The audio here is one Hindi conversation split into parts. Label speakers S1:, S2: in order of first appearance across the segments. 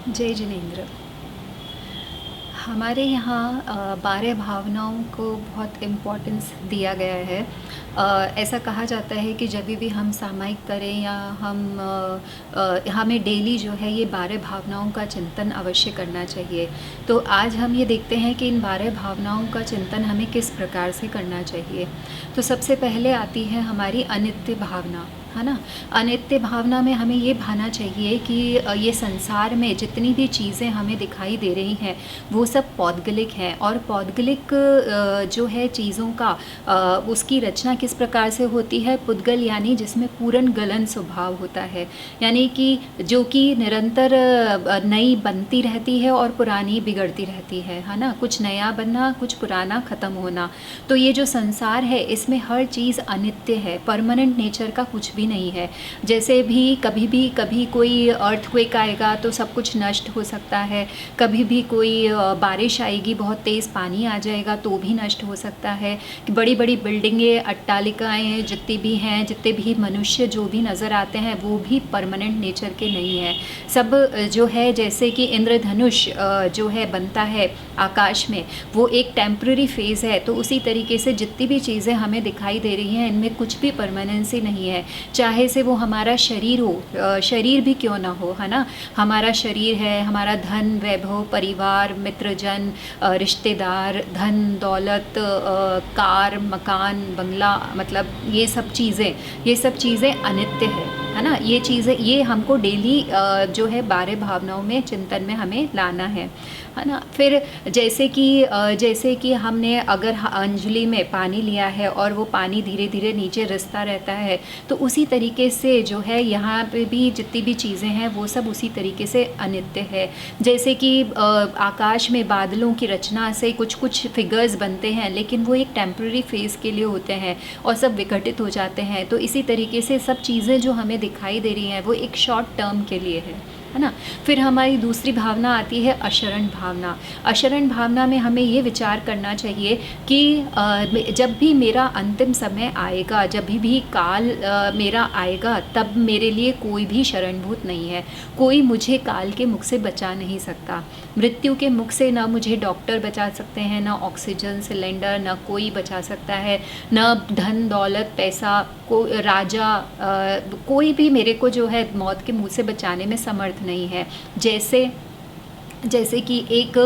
S1: जय जिनेंद्र। हमारे यहाँ 12 भावनाओं को बहुत इम्पोर्टेंस दिया गया है। ऐसा कहा जाता है कि जब भी हम सामायिक करें या हमें डेली जो है ये 12 भावनाओं का चिंतन अवश्य करना चाहिए। तो आज हम ये देखते हैं कि इन 12 भावनाओं का चिंतन हमें किस प्रकार से करना चाहिए। तो सबसे पहले आती है हमारी अनित्य भावना, है ना। अनित्य भावना में हमें ये भाना चाहिए कि ये संसार में जितनी भी चीज़ें हमें दिखाई दे रही हैं वो सब पौद्गलिक हैं, और पौद्गलिक जो है चीज़ों का उसकी रचना किस प्रकार से होती है। पुद्गल यानी जिसमें पूर्ण गलन स्वभाव होता है, यानी कि जो कि निरंतर नई बनती रहती है और पुरानी बिगड़ती रहती है ना। कुछ नया बनना, कुछ पुराना ख़त्म होना। तो ये जो संसार है इसमें हर चीज़ अनित्य है, परमानेंट नेचर का कुछ भी नहीं है। जैसे भी कभी कोई अर्थक्वेक आएगा तो सब कुछ नष्ट हो सकता है, कभी भी कोई बारिश आएगी, बहुत तेज़ पानी आ जाएगा तो भी नष्ट हो सकता है। बड़ी बड़ी बिल्डिंगें, अट्टालिकाएँ जितनी भी हैं, जितने भी मनुष्य जो भी नज़र आते हैं वो भी परमानेंट नेचर के नहीं हैं। सब जो है जैसे कि इंद्रधनुष जो है बनता है आकाश में, वो एक टेम्प्रेरी फेज़ है। तो उसी तरीके से जितनी भी चीज़ें हमें दिखाई दे रही हैं इनमें कुछ भी परमानेंसी नहीं है। चाहे से वो हमारा शरीर हो, शरीर भी क्यों ना हो, है ना। हमारा शरीर है, हमारा धन, वैभव, परिवार, मित्रजन, रिश्तेदार, धन दौलत, कार, मकान, बंगला, मतलब ये सब चीज़ें अनित्य है ना। ये चीज़ें, ये हमको डेली जो है 12 भावनाओं में चिंतन में हमें लाना है ना। फिर जैसे कि हमने अगर अंजलि में पानी लिया है और वो पानी धीरे धीरे नीचे रिसता रहता है, तो उसी तरीके से जो है यहाँ पे भी जितनी भी चीज़ें हैं वो सब उसी तरीके से अनित्य है। जैसे कि आकाश में बादलों की रचना से कुछ फिगर्स बनते हैं, लेकिन वो एक टेम्प्रेरी फेज़ के लिए होते हैं और सब विघटित हो जाते हैं। तो इसी तरीके से सब चीज़ें जो हमें दिखाई दे रही हैं वो एक शॉर्ट टर्म के लिए है ना। फिर हमारी दूसरी भावना आती है अशरण भावना। अशरण भावना में हमें ये विचार करना चाहिए कि जब भी मेरा अंतिम समय आएगा, जब भी काल मेरा आएगा, तब मेरे लिए कोई भी शरणभूत नहीं है। कोई मुझे काल के मुख से बचा नहीं सकता। मृत्यु के मुख से ना मुझे डॉक्टर बचा सकते हैं, ना ऑक्सीजन सिलेंडर, ना कोई बचा सकता है, ना धन दौलत पैसा, राजा, कोई भी मेरे को जो है मौत के मुंह से बचाने में समर्थ नहीं है। जैसे कि एक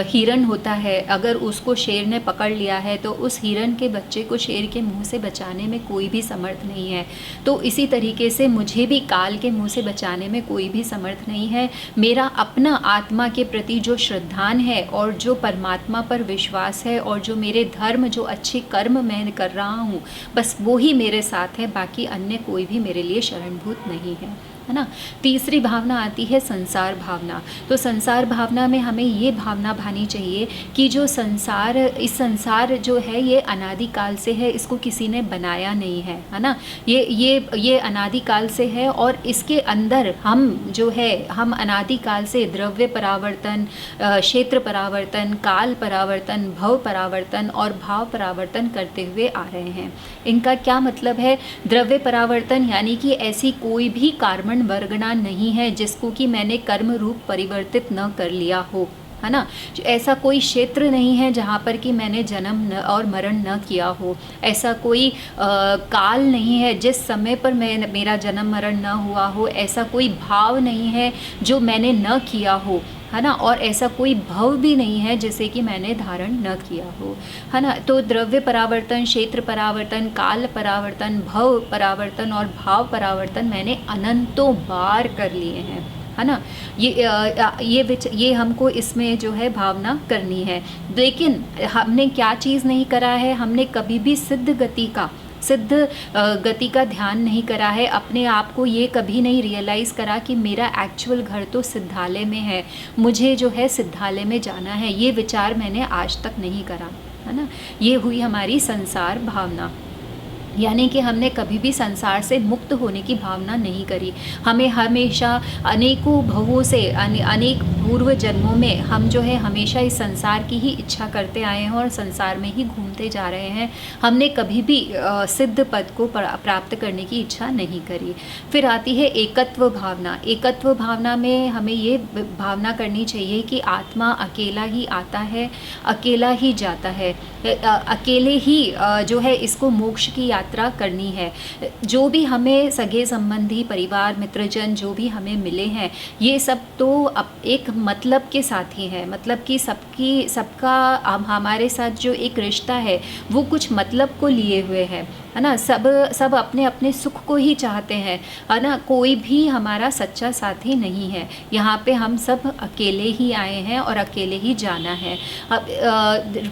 S1: हिरण होता है, अगर उसको शेर ने पकड़ लिया है तो उस हिरण के बच्चे को शेर के मुंह से बचाने में कोई भी समर्थ नहीं है। तो इसी तरीके से मुझे भी काल के मुंह से बचाने में कोई भी समर्थ नहीं है। मेरा अपना आत्मा के प्रति जो श्रद्धान है और जो परमात्मा पर विश्वास है और जो मेरे धर्म, जो अच्छे कर्म मैं कर रहा हूँ, बस वो ही मेरे साथ है, बाकी अन्य कोई भी मेरे लिए शरणभूत नहीं है ना। तीसरी भावना आती है संसार भावना। तो संसार भावना में हमें ये भावना भानी चाहिए कि जो संसार, इस संसार जो है ये अनादिकाल से है, इसको किसी ने बनाया नहीं है ना। ये अनादिकाल से है और इसके अंदर हम जो है, हम अनादिकाल से द्रव्य परावर्तन, क्षेत्र परावर्तन, काल परावर्तन, भव परावर्तन और भाव परावर्तन करते हुए आ रहे हैं। इनका क्या मतलब है? द्रव्य परावर्तन यानी कि ऐसी कोई भी कार्बन वर्गना नहीं है जिसको कि मैंने कर्म रूप परिवर्तित न कर लिया हो, है ना। ऐसा कोई क्षेत्र नहीं है जहाँ पर कि मैंने जन्म और मरण न किया हो। ऐसा कोई काल नहीं है जिस समय पर मेरा जन्म मरण न हुआ हो। ऐसा कोई भाव नहीं है जो मैंने न किया हो, है ना। और ऐसा कोई भव भी नहीं है जिसे कि मैंने धारण न किया हो, है ना। तो द्रव्य परावर्तन, क्षेत्र परावर्तन, काल परावर्तन, भव परावर्तन और भाव परावर्तन मैंने अनंतों बार कर लिए हैं, है ना। ये हमको इसमें जो है भावना करनी है। लेकिन हमने क्या चीज़ नहीं करा है? हमने कभी भी सिद्ध गति का ध्यान नहीं करा है। अपने आप को ये कभी नहीं रियलाइज़ करा कि मेरा एक्चुअल घर तो सिद्धालय में है, मुझे जो है सिद्धालय में जाना है। ये विचार मैंने आज तक नहीं करा, है ना। ये हुई हमारी संसार भावना। यानी कि हमने कभी भी संसार से मुक्त होने की भावना नहीं करी। हमें हमेशा अनेकों भवों से, अनेक भवों पूर्व जन्मों में हम जो है हमेशा इस संसार की ही इच्छा करते आए हैं और संसार में ही घूमते जा रहे हैं। हमने कभी भी सिद्ध पद को प्राप्त करने की इच्छा नहीं करी। फिर आती है एकत्व भावना। एकत्व भावना में हमें ये भावना करनी चाहिए कि आत्मा अकेला ही आता है, अकेला ही जाता है, अकेले ही जो है इसको मोक्ष की यात्रा करनी है। जो भी हमें सगे संबंधी, परिवार, मित्रजन जो भी हमें मिले हैं, ये सब तो एक मतलब के साथ ही है। मतलब कि सबका हमारे साथ जो एक रिश्ता है वो कुछ मतलब को लिए हुए है ना। सब अपने अपने सुख को ही चाहते हैं, है ना। कोई भी हमारा सच्चा साथी नहीं है। यहाँ पे हम सब अकेले ही आए हैं और अकेले ही जाना है। अब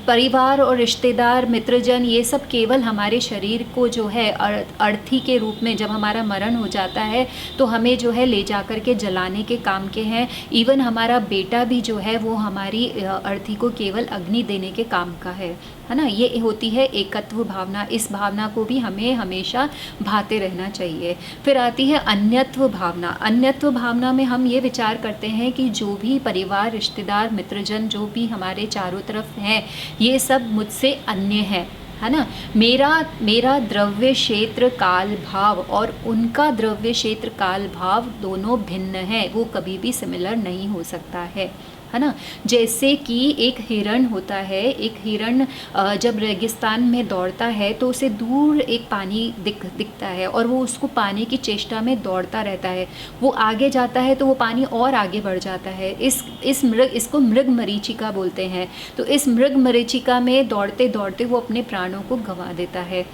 S1: परिवार और रिश्तेदार, मित्रजन, ये सब केवल हमारे शरीर को जो है अर्थी के रूप में जब हमारा मरण हो जाता है तो हमें जो है ले जा कर के जलाने के काम के हैं। इवन हमारा बेटा भी जो है वो हमारी अर्थी को केवल अग्नि देने के काम का है ना। ये होती है एकत्व भावना। इस भावना को भी हमें हमेशा भाते रहना चाहिए। फिर आती है अन्यत्व भावना। अन्यत्व भावना में हम ये विचार करते हैं कि जो भी परिवार, रिश्तेदार, मित्रजन जो भी हमारे चारों तरफ हैं, ये सब मुझसे अन्य है ना। मेरा द्रव्य क्षेत्र काल भाव और उनका द्रव्य क्षेत्र काल भाव दोनों भिन्न है, वो कभी भी सिमिलर नहीं हो सकता है ना। जैसे कि एक हिरण होता है, एक हिरण जब रेगिस्तान में दौड़ता है तो उसे दूर एक पानी दिखता है और वो उसको पाने की चेष्टा में दौड़ता रहता है। वो आगे जाता है तो वो पानी और आगे बढ़ जाता है। इसको मृग मरीचिका बोलते हैं। तो इस मृग मरीचिका में दौड़ते दौड़ते वो अपने प्राणों को गंवा देता है।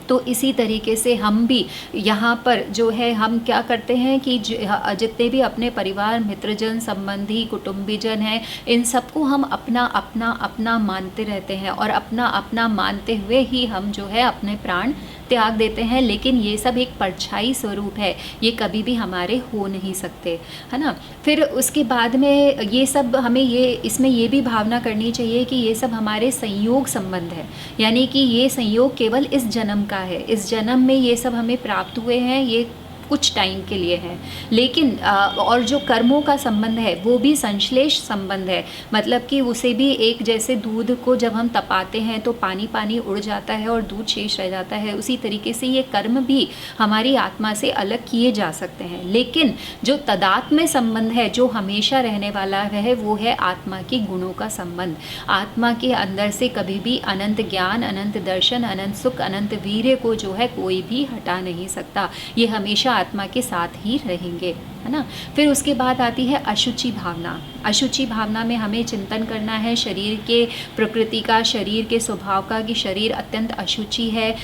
S1: तो इसी तरीके से हम भी यहाँ पर जो है हम क्या करते हैं कि जितने भी अपने परिवार, मित्रजन, संबंधी, कुटुंबीजन हैं, इन सबको हम अपना अपना अपना मानते रहते हैं और अपना अपना मानते हुए ही हम जो है अपने प्राण त्याग देते हैं। लेकिन ये सब एक परछाई स्वरूप है, ये कभी भी हमारे हो नहीं सकते, है ना। फिर उसके बाद में ये सब हमें इसमें ये भी भावना करनी चाहिए कि ये सब हमारे संयोग संबंध है, यानी कि ये संयोग केवल इस जन्म का है। इस जन्म में ये सब हमें प्राप्त हुए हैं, ये कुछ टाइम के लिए है। लेकिन और जो कर्मों का संबंध है वो भी संश्लेष संबंध है। मतलब कि उसे भी एक जैसे दूध को जब हम तपाते हैं तो पानी पानी उड़ जाता है और दूध शेष रह जाता है, उसी तरीके से ये कर्म भी हमारी आत्मा से अलग किए जा सकते हैं। लेकिन जो तदात्म्य संबंध है, जो हमेशा रहने वाला है, वो है आत्मा के गुणों का संबंध। आत्मा के अंदर से कभी भी अनंत ज्ञान, अनंत दर्शन, अनंत सुख, अनंत वीर्य को जो है कोई भी हटा नहीं सकता। ये हमेशा आत्मा के साथ ही रहेंगे, है ना। फिर उसके बाद आती है अशुचि भावना। अशुचि भावना में हमें चिंतन करना है शरीर के प्रकृति का, शरीर के स्वभाव का, कि शरीर अत्यंत अशुचि है।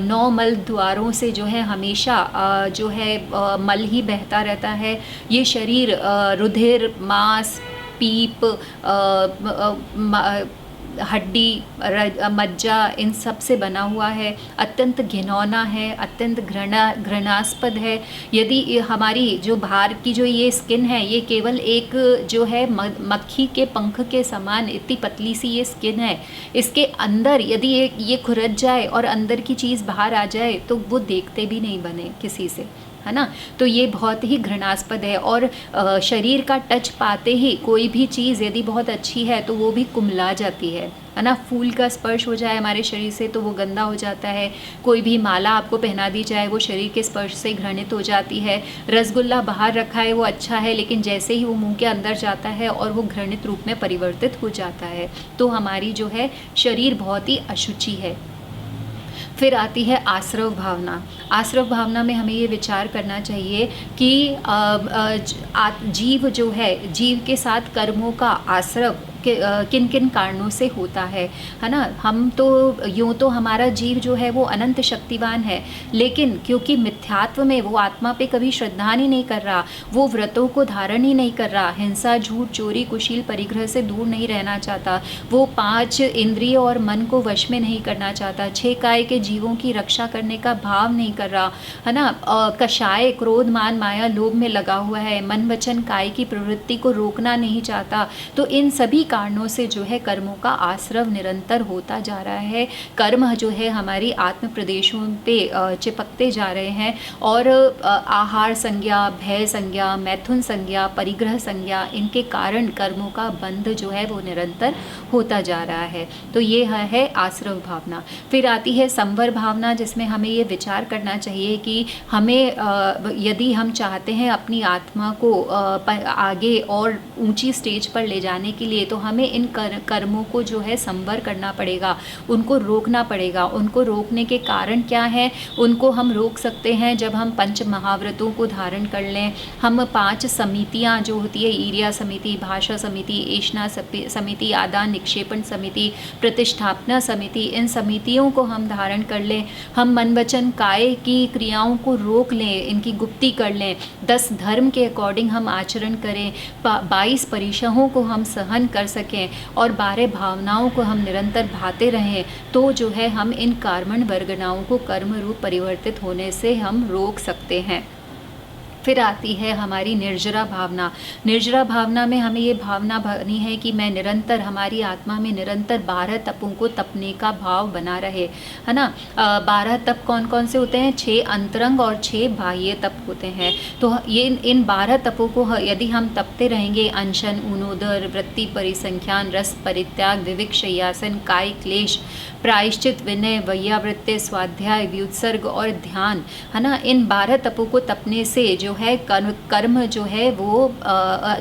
S1: 9 मल द्वारों से जो है हमेशा जो है मल ही बहता रहता है। ये शरीर रुधिर, मांस, पीप, हड्डी, मज्जा, इन सब से बना हुआ है। अत्यंत घिनौना है, अत्यंत घृणास्पद है। यदि हमारी जो बाहर की जो ये स्किन है, ये केवल एक जो है मक्खी के पंख के समान इतनी पतली सी ये स्किन है। इसके अंदर यदि ये खुरच जाए और अंदर की चीज़ बाहर आ जाए तो वो देखते भी नहीं बने किसी से, है ना। तो ये बहुत ही घृणास्पद है। और शरीर का टच पाते ही कोई भी चीज़ यदि बहुत अच्छी है तो वो भी कुम्हला जाती है ना। फूल का स्पर्श हो जाए हमारे शरीर से तो वो गंदा हो जाता है। कोई भी माला आपको पहना दी जाए वो शरीर के स्पर्श से घृणित हो जाती है। रसगुल्ला बाहर रखा है वो अच्छा है, लेकिन जैसे ही वो मुंह के अंदर जाता है और वो घृणित रूप में परिवर्तित हो जाता है। तो हमारी जो है शरीर बहुत ही अशुचि है। फिर आती है आश्रव भावना। आश्रव भावना में हमें ये विचार करना चाहिए कि जीव जो है, जीव के साथ कर्मों का आश्रव किन किन कारणों से होता है ना। हम तो यूँ तो हमारा जीव जो है वो अनंत शक्तिवान है, लेकिन क्योंकि मिथ्यात्व में वो आत्मा पे कभी श्रद्धा ही नहीं कर रहा, वो व्रतों को धारण ही नहीं कर रहा, हिंसा, झूठ, चोरी, कुशील, परिग्रह से दूर नहीं रहना चाहता, वो 5 इंद्रिय और मन को वश में नहीं करना चाहता, 6 काय के जीवों की रक्षा करने का भाव नहीं कर रहा, है ना। कषाय, क्रोध, मान, माया, लोभ में लगा हुआ है, मन, वचन, काय की प्रवृत्ति को रोकना नहीं चाहता। तो इन सभी कारणों से जो है कर्मों का आश्रव निरंतर होता जा रहा है। कर्म जो है हमारी आत्म प्रदेशों पे चिपकते जा रहे हैं और आहार संज्ञा, भय संज्ञा, मैथुन संज्ञा, परिग्रह संज्ञा, इनके कारण कर्मों का बंध जो है वो निरंतर होता जा रहा है। तो ये है आश्रव भावना। फिर आती है संवर भावना, जिसमें हमें ये विचार करना चाहिए कि हमें यदि हम चाहते हैं अपनी आत्मा को आगे और ऊंची स्टेज पर ले जाने के लिए, तो हमें इन कर्मों को जो है संवर करना पड़ेगा, उनको रोकना पड़ेगा। उनको रोकने के कारण क्या है? उनको हम रोक सकते हैं जब हम पंच महाव्रतों को धारण कर लें। हम 5 समितियां जो होती है, ईर्या समिति, भाषा समिति, ऐष्णा समिति, आदान निक्षेपण समिति, प्रतिष्ठापना समिति, इन समितियों को हम धारण कर लें। हम मन वचन काय की क्रियाओं को रोक लें, इनकी गुप्ती कर लें। 10 धर्म के अकॉर्डिंग हम आचरण करें, 22 परिशहों को हम सहन कर सकें और 12 भावनाओं को हम निरंतर भाते रहें, तो जो है हम इन कार्मण वर्गनाओं को कर्म रूप परिवर्तित होने से हम रोक सकते हैं। फिर आती है हमारी निर्जरा भावना। निर्जरा भावना में हमें ये भावना बनी है कि मैं निरंतर, हमारी आत्मा में निरंतर 12 तपों को तपने का भाव बना रहे, है ना। 12 तप कौन कौन से होते हैं? 6 अंतरंग और 6 बाह्य तप होते हैं। तो ये इन 12 तपों को यदि हम तपते रहेंगे, अनशन, ऊनोदर, वृत्ति परिसंख्यान, रस परित्याग, विविक शय्यासन, काय क्लेश, प्रायश्चित, विनय, वैयावृत्ति, स्वाध्याय, व्युत्सर्ग और ध्यान, है ना। इन 12 तपों को तपने से जो है कर्म जो है वो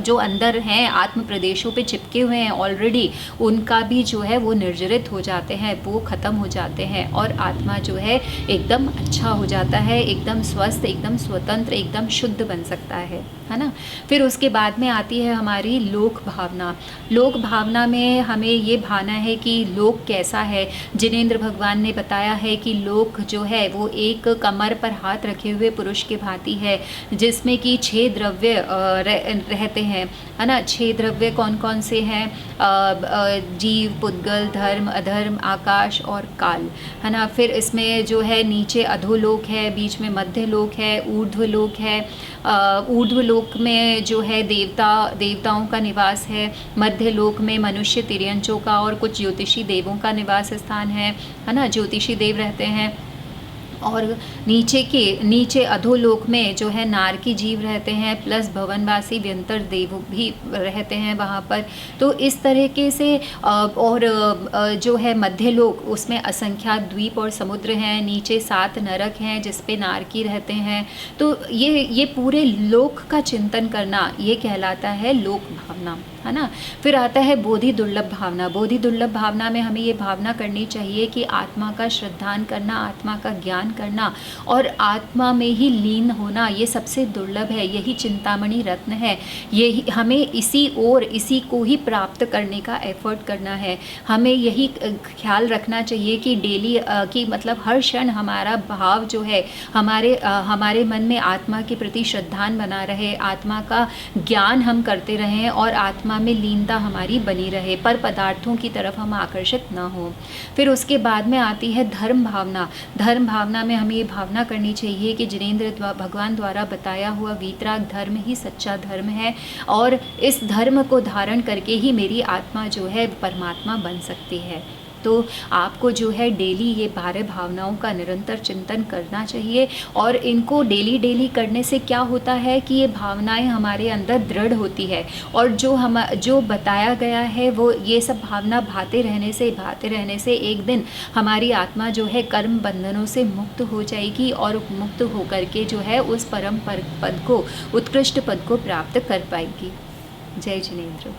S1: जो अंदर हैं आत्म प्रदेशों पे चिपके हुए हैं ऑलरेडी, उनका भी जो है वो निर्जरित हो जाते हैं, वो ख़त्म हो जाते हैं और आत्मा जो है एकदम अच्छा हो जाता है, एकदम स्वस्थ, एकदम स्वतंत्र, एकदम शुद्ध बन सकता है ना। फिर उसके बाद में आती है हमारी लोक भावना। लोक भावना में हमें ये भाना है कि लोक कैसा है। जिनेंद्र भगवान ने बताया है कि लोक जो है वो एक कमर पर हाथ रखे हुए पुरुष के भांति है, जिसमें कि 6 द्रव्य रहते हैं, है ना। 6 द्रव्य कौन कौन से हैं? जीव, पुद्गल, धर्म, अधर्म, आकाश और काल, है ना। फिर इसमें जो है नीचे अधोलोक है, बीच में मध्य लोक है, ऊर्ध्वलोक है। ऊर्ध्वलोक में जो है देवताओं का निवास है, मध्य लोक में मनुष्य, तिर्यंचों का और कुछ ज्योतिषी देवों का निवास स्थान है ना। ज्योतिषी देव रहते हैं। और नीचे अधोलोक में जो है नारकी जीव रहते हैं, प्लस भवनवासी व्यंतर देव भी रहते हैं वहाँ पर। तो इस तरीके से और जो है मध्यलोक, उसमें असंख्यात द्वीप और समुद्र हैं, नीचे 7 नरक हैं जिस पे नारकी रहते हैं। तो ये पूरे लोक का चिंतन करना, ये कहलाता है लोक भावना, है ना। फिर आता है बोधि दुर्लभ भावना। बोधि दुर्लभ भावना में हमें ये भावना करनी चाहिए कि आत्मा का श्रद्धान करना, आत्मा का ज्ञान करना और आत्मा में ही लीन होना, ये सबसे दुर्लभ है। यही चिंतामणि रत्न है। यही हमें इसी को ही प्राप्त करने का एफर्ट करना है। हमें यही ख्याल रखना चाहिए कि डेली कि मतलब हर क्षण हमारा भाव जो है हमारे मन में आत्मा के प्रति श्रद्धान बना रहे, आत्मा का ज्ञान हम करते रहें और आत्मा में लीनता हमारी बनी रहे, पर पदार्थों की तरफ हम आकर्षित ना हो। फिर उसके बाद में आती है धर्म भावना। धर्म भावना में हमें ये भावना करनी चाहिए कि जिनेंद्र भगवान द्वारा बताया हुआ वीतराग धर्म ही सच्चा धर्म है और इस धर्म को धारण करके ही मेरी आत्मा जो है परमात्मा बन सकती है। तो आपको जो है डेली ये 12 भावनाओं का निरंतर चिंतन करना चाहिए और इनको डेली करने से क्या होता है कि ये भावनाएं हमारे अंदर दृढ़ होती है और जो बताया गया है वो ये सब भावना भाते रहने से एक दिन हमारी आत्मा जो है कर्म बंधनों से मुक्त हो जाएगी और मुक्त होकर के जो है उस परम पद को, उत्कृष्ट पद को प्राप्त कर पाएगी। जय जिनेंद्र।